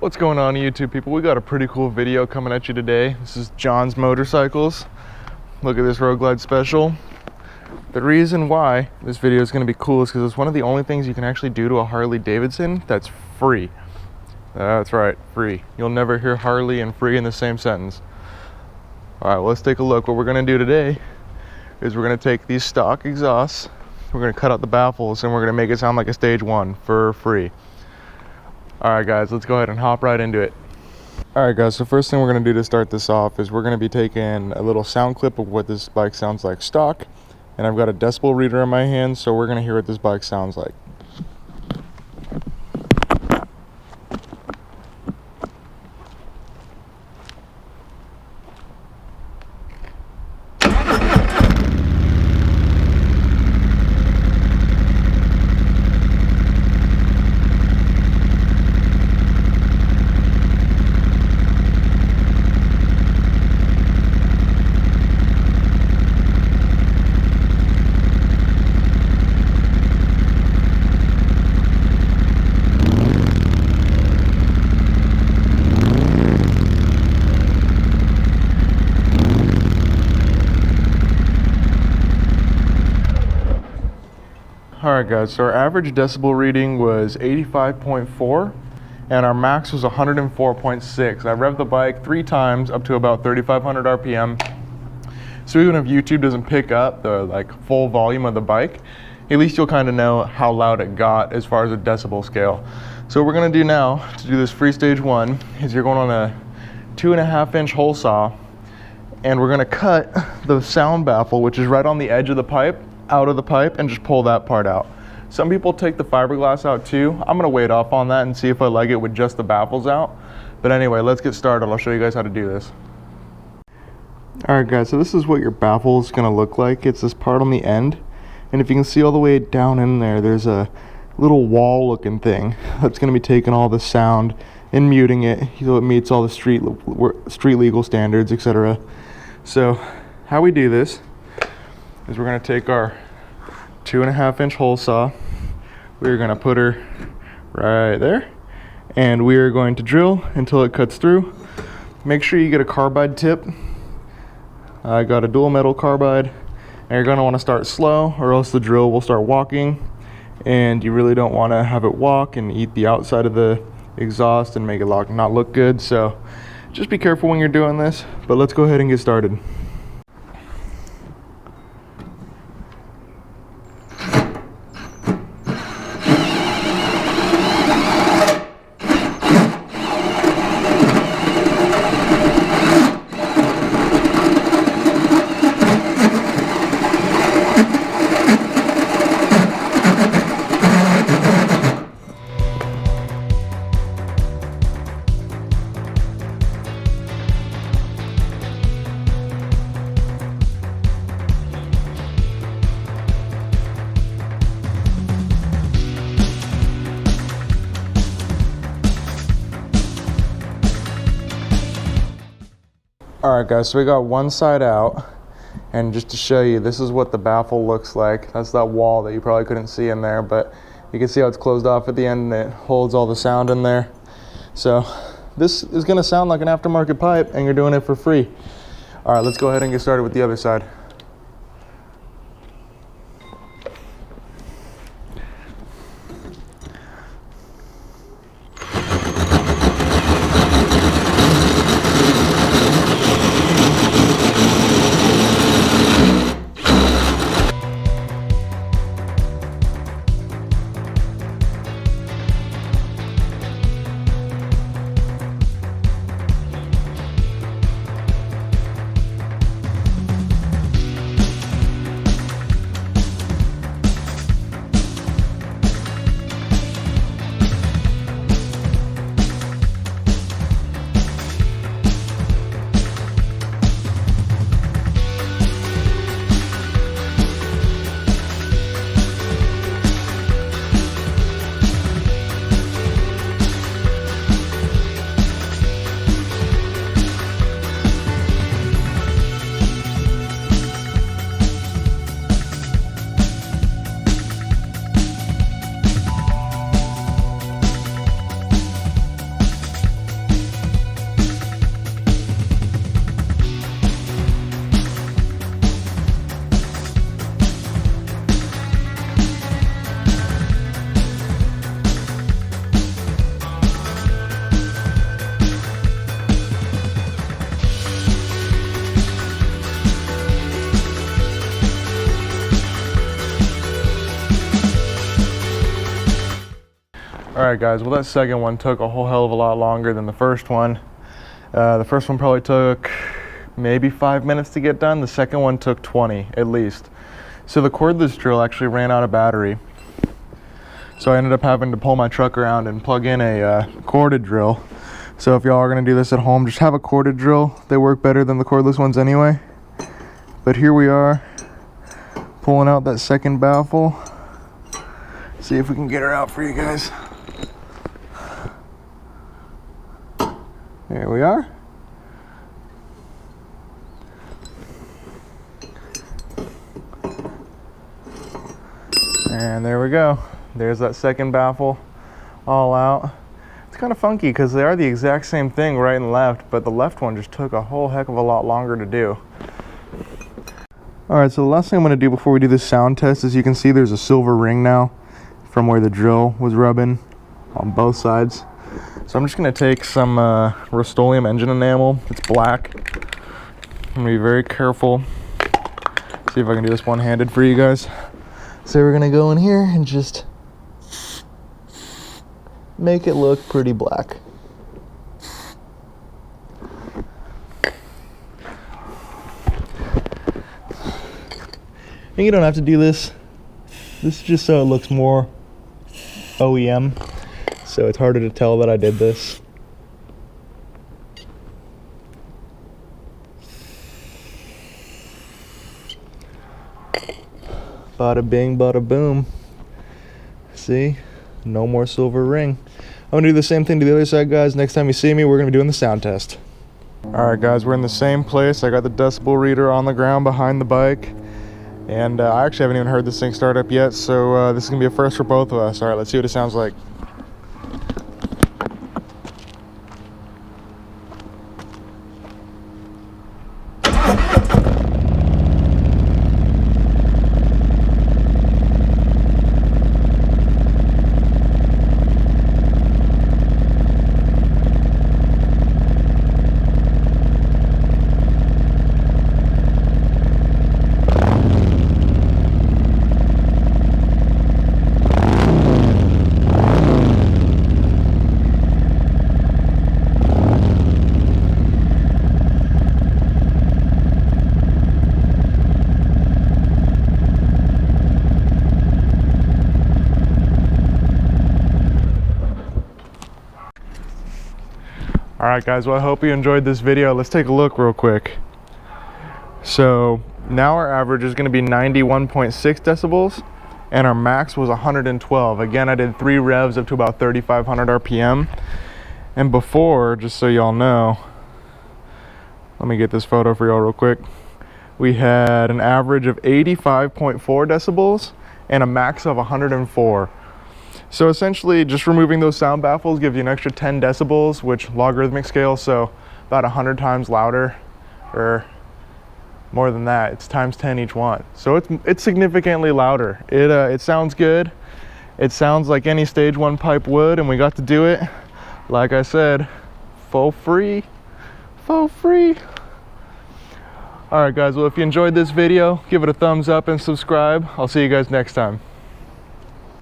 What's going on, YouTube people? We got a pretty cool video coming at you today. This is John's Motorcycles. Look at this Road Glide Special. The reason why this video is going to be cool is because it's one of the only things you can actually do to a Harley Davidson that's free. That's right, free. You'll never hear Harley and free in the same sentence. Alright, well, let's take a look. What we're going to do today is we're going to take these stock exhausts, we're going to cut out the baffles, and we're going to make it sound like a stage one for free. Alright guys, let's go ahead and hop right into it. Alright guys, so first thing we're going to do to start this off is we're going to be taking a little sound clip of what this bike sounds like stock. And I've got a decibel reader in my hand, so we're going to hear what this bike sounds like. Alright guys, so our average decibel reading was 85.4 and our max was 104.6. I revved the bike 3 times up to about 3,500 RPM. So even if YouTube doesn't pick up the full volume of the bike, at least you'll kind of know how loud it got as far as a decibel scale. So what we're going to do now to do this free stage one is you're going on a 2.5-inch hole saw, and we're going to cut the sound baffle, which is right on the edge of the pipe, out of the pipe, and just pull that part out. Some people take the fiberglass out too. I'm gonna wait off on that and see if I like it with just the baffles out. But anyway, let's get started. I'll show you guys how to do this. Alright guys, so this is what your baffle is gonna look like. It's this part on the end, and if you can see all the way down in there, there's a little wall looking thing that's gonna be taking all the sound and muting it so it meets all the street legal standards, etc. So how we do this is we're going to take our 2.5-inch hole saw, we're going to put her right there, and we are going to drill until it cuts through. Make sure you get a carbide tip. I got a dual metal carbide, and you're going to want to start slow or else the drill will start walking, and you really don't want to have it walk and eat the outside of the exhaust and make it not look good. So just be careful when you're doing this, but let's go ahead and get started. Alright guys, so we got one side out, and just to show you, this is what the baffle looks like. That's that wall that you probably couldn't see in there, but you can see how it's closed off at the end and it holds all the sound in there. So this is going to sound like an aftermarket pipe, and you're doing it for free. Alright, let's go ahead and get started with the other side. Alright guys, well that second one took a whole hell of a lot longer than the first one. The first one probably took maybe 5 minutes to get done. The second one took 20 at least. So the cordless drill actually ran out of battery. So I ended up having to pull my truck around and plug in a corded drill. So if y'all are gonna do this at home, just have a corded drill. They work better than the cordless ones anyway. But here we are, pulling out that second baffle. See if we can get her out for you guys. There we are. And there we go. There's that second baffle all out. It's kind of funky because they are the exact same thing, right and left, but the left one just took a whole heck of a lot longer to do. Alright, so the last thing I'm going to do before we do this sound test is you can see there's a silver ring now from where the drill was rubbing on both sides. So I'm just going to take some Rust-Oleum engine enamel. It's black. I'm going to be very careful. See if I can do this one-handed for you guys. So we're going to go in here and just make it look pretty black. And you don't have to do this. This is just so it looks more OEM. So it's harder to tell that I did this. Bada bing, bada boom. See? No more silver ring. I'm gonna do the same thing to the other side, guys. Next time you see me, we're gonna be doing the sound test. Alright guys, we're in the same place. I got the decibel reader on the ground behind the bike. And I actually haven't even heard this thing start up yet, so this is gonna be a first for both of us. Alright, let's see what it sounds like. Alright guys, well I hope you enjoyed this video. Let's take a look real quick. So now our average is going to be 91.6 decibels and our max was 112. Again, I did 3 revs up to about 3,500 RPM. And before, just so y'all know, let me get this photo for y'all real quick. We had an average of 85.4 decibels and a max of 104. So essentially just removing those sound baffles gives you an extra 10 decibels, which logarithmic scale, so about 100 times louder, or more than that. It's times 10 each one. So it's significantly louder. It sounds good. It sounds like any stage 1 pipe would, and we got to do it, like I said, for free. For free. Alright guys, well if you enjoyed this video, give it a thumbs up and subscribe. I'll see you guys next time.